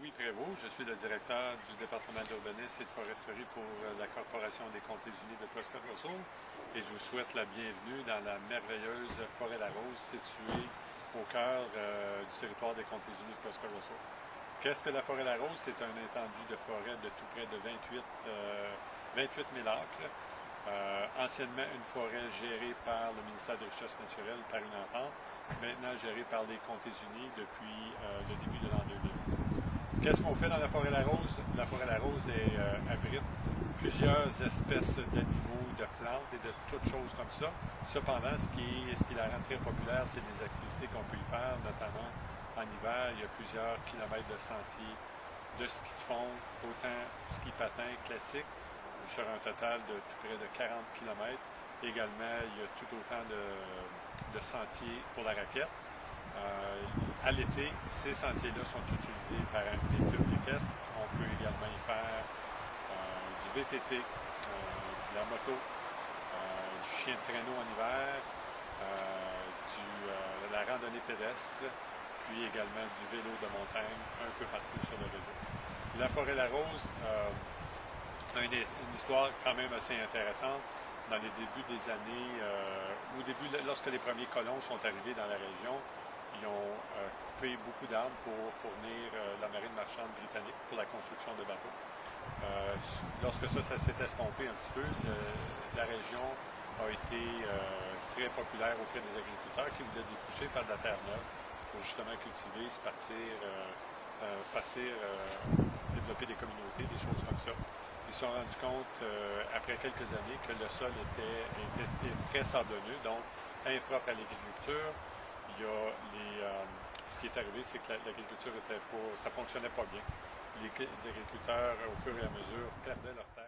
Louis Prévost, je suis le directeur du département d'urbanisme et de foresterie pour la Corporation des Comtés unis de Prescott-Russell et je vous souhaite la bienvenue dans la merveilleuse Forêt-la-Rose située au cœur du territoire des Comtés unis de Prescott-Russell. Qu'est-ce que la Forêt-la-Rose? C'est un étendue de forêt de tout près de 28 000 acres. Anciennement une forêt gérée par le ministère des Richesses naturelles par une entente, maintenant gérée par les Comtés unis depuis le début de l'an 2000. Qu'est-ce qu'on fait dans la Forêt-la-Rose? La Forêt-la-Rose abrite plusieurs espèces d'animaux, de plantes et de toutes choses comme ça. Cependant, ce qui la rend très populaire, c'est les activités qu'on peut y faire, notamment en hiver. Il y a plusieurs kilomètres de sentiers de ski de fond, autant ski patin classique, sur un total de tout près de 40 km. Également, il y a tout autant de sentiers pour la raquette. À l'été, ces sentiers-là sont utilisés par les clubs équestres. On peut également y faire du VTT, de la moto, du chien de traîneau en hiver, de la randonnée pédestre, puis également du vélo de montagne un peu partout sur le réseau. La Forêt-la-Rose a une histoire quand même assez intéressante. Dans les débuts des années, lorsque les premiers colons sont arrivés dans la région, ils ont coupé beaucoup d'arbres pour fournir la marine marchande britannique pour la construction de bateaux. Lorsque ça s'est estompé un petit peu, la région a été très populaire auprès des agriculteurs qui voulaient défricher par de la terre neuve pour justement cultiver, développer des communautés, des choses comme ça. Ils se sont rendus compte, après quelques années, que le sol était très sablonneux, donc impropre à l'agriculture. Ce qui est arrivé, c'est que l'agriculture ça fonctionnait pas bien. Les agriculteurs, au fur et à mesure, perdaient leur terre.